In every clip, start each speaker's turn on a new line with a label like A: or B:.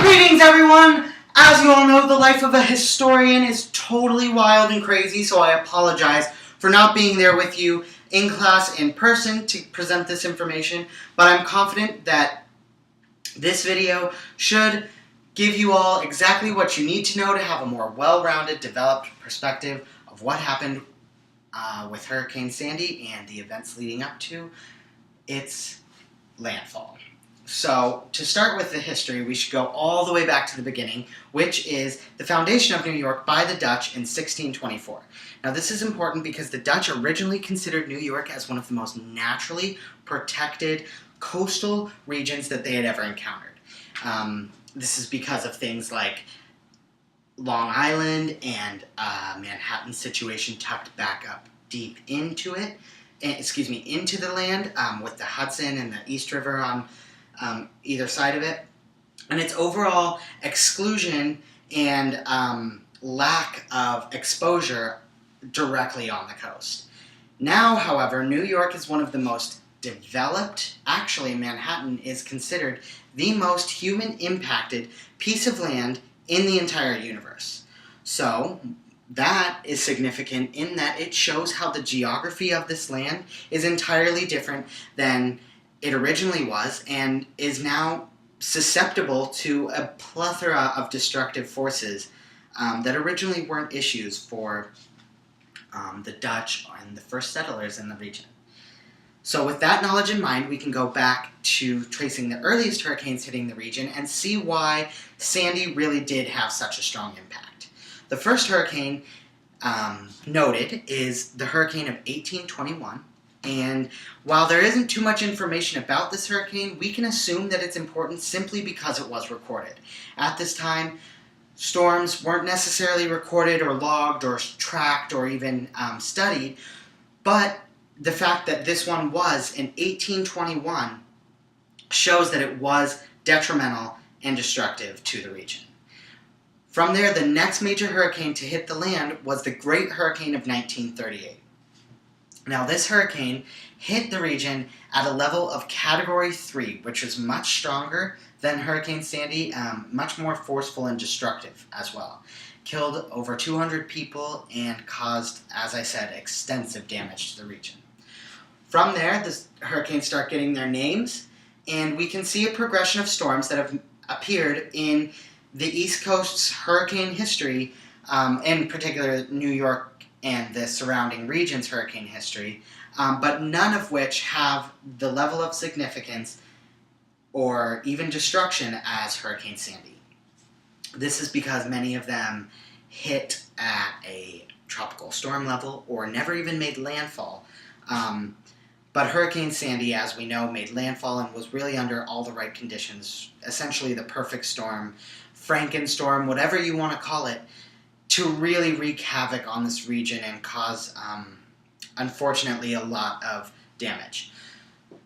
A: Greetings, everyone! As you all know, the life of a historian is totally wild and crazy, so I apologize for not being there with you in class in person to present this information, but I'm confident that this video should give you all exactly what you need to know to have a more well-rounded, developed perspective of what happened with Hurricane Sandy and the events leading up to its landfall. So, to start with the history, we should go all the way back to the beginning, which is the foundation of New York by the Dutch in 1624. Now, this is important because the Dutch originally considered New York as one of the most naturally protected coastal regions that they had ever encountered. This is because of things like Long Island and Manhattan's situation tucked back up deep into it, into the land, with the Hudson and the East River on either side of it, and its overall exclusion and lack of exposure directly on the coast. Now, however, New York is one of the most developed. Actually, Manhattan is considered the most human-impacted piece of land in the entire universe. So, that is significant in that it shows how the geography of this land is entirely different than it originally was, and is now susceptible to a plethora of destructive forces that originally weren't issues for the Dutch and the first settlers in the region. So with that knowledge in mind, we can go back to tracing the earliest hurricanes hitting the region and see why Sandy really did have such a strong impact. The first hurricane noted is the hurricane of 1821. And while there isn't too much information about this hurricane, we can assume that it's important simply because it was recorded. At this time, storms weren't necessarily recorded or logged or tracked or even studied, but the fact that this one was in 1821 shows that it was detrimental and destructive to the region. From there, the next major hurricane to hit the land was the Great Hurricane of 1938. Now, this hurricane hit the region at a level of Category 3, which was much stronger than Hurricane Sandy, much more forceful and destructive as well. Killed over 200 people and caused, as I said, extensive damage to the region. From there, the hurricanes start getting their names, and we can see a progression of storms that have appeared in the East Coast's hurricane history, in particular New York and the surrounding region's hurricane history, but none of which have the level of significance or even destruction as Hurricane Sandy. This is because many of them hit at a tropical storm level or never even made landfall. But Hurricane Sandy, as we know, made landfall and was really under all the right conditions, essentially the perfect storm, Frankenstorm, whatever you want to call it, to really wreak havoc on this region and cause, unfortunately, a lot of damage.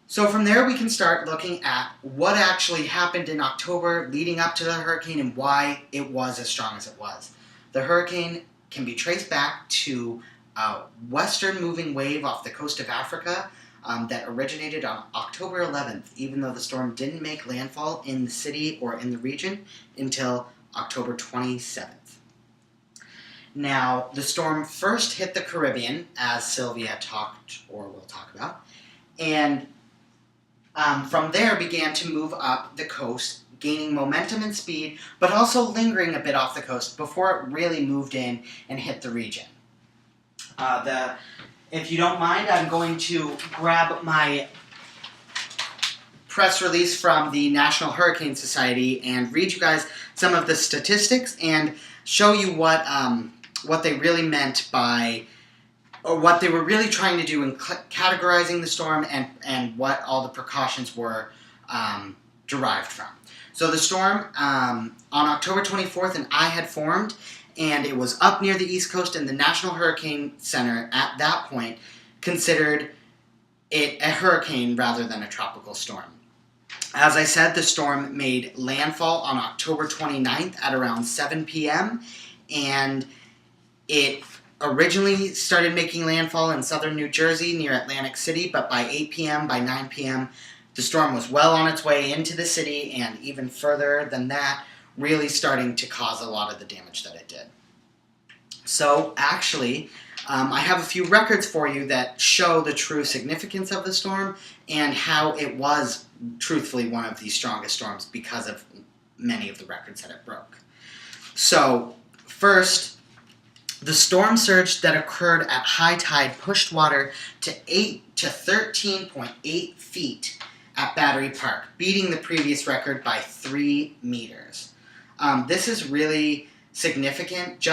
A: So from there, we can start looking at what actually happened in October leading up to the hurricane and why it was as strong as it was. The hurricane can be traced back to a western moving wave off the coast of Africa that originated on October 11th, even though the storm didn't make landfall in the city or in the region until October 27th. Now, the storm first hit the Caribbean, as Sylvia talked or will talk about, and from there began to move up the coast, gaining momentum and speed, but also lingering a bit off the coast before it really moved in and hit the region. If you don't mind, I'm going to grab my press release from the National Hurricane Society and read you guys some of the statistics and show you what they really meant by, or what they were really trying to do in categorizing the storm and what all the precautions were derived from. So the storm, on October 24th, an eye had formed, and it was up near the East Coast, and the National Hurricane Center at that point considered it a hurricane rather than a tropical storm. As I said, the storm made landfall on October 29th at around 7 p.m., and it originally started making landfall in southern New Jersey near Atlantic City, but by 8 p.m., by 9 p.m., the storm was well on its way into the city, and even further than that, really starting to cause a lot of the damage that it did. So actually, I have a few records for you that show the true significance of the storm and how it was truthfully one of the strongest storms because of many of the records that it broke. So first, the storm surge that occurred at high tide pushed water to 8 to 13.8 feet at Battery Park, beating the previous record by 3 meters. This is really significant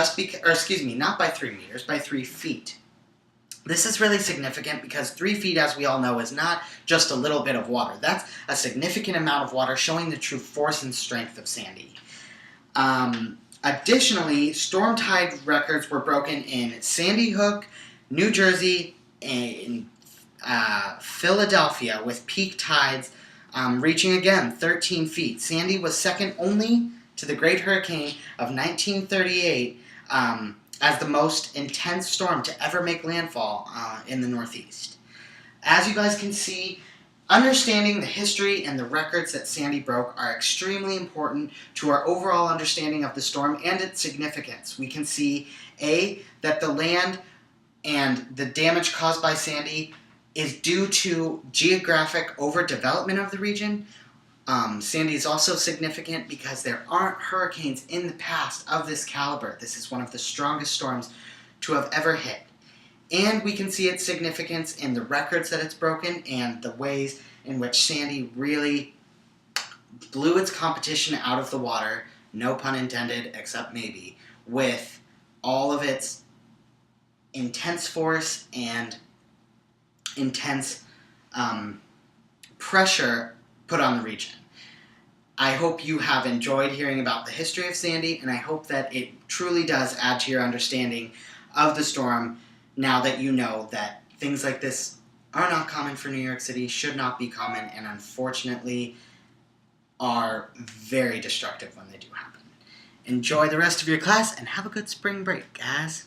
A: not by 3 meters, by 3 feet. This is really significant because 3 feet, as we all know, is not just a little bit of water. That's a significant amount of water, showing the true force and strength of Sandy. Additionally, storm tide records were broken in Sandy Hook, New Jersey, and Philadelphia, with peak tides reaching again 13 feet. Sandy was second only to the Great Hurricane of 1938 as the most intense storm to ever make landfall in the Northeast. As you guys can see, understanding the history and the records that Sandy broke are extremely important to our overall understanding of the storm and its significance. We can see, A, that the land and the damage caused by Sandy is due to geographic overdevelopment of the region. Sandy is also significant because there aren't hurricanes in the past of this caliber. This is one of the strongest storms to have ever hit. And we can see its significance in the records that it's broken and the ways in which Sandy really blew its competition out of the water, no pun intended, except maybe, with all of its intense force and intense pressure put on the region. I hope you have enjoyed hearing about the history of Sandy, and I hope that it truly does add to your understanding of the storm now that you know that things like this are not common for New York City, should not be common, and unfortunately are very destructive when they do happen. Enjoy the rest of your class, and have a good spring break, guys.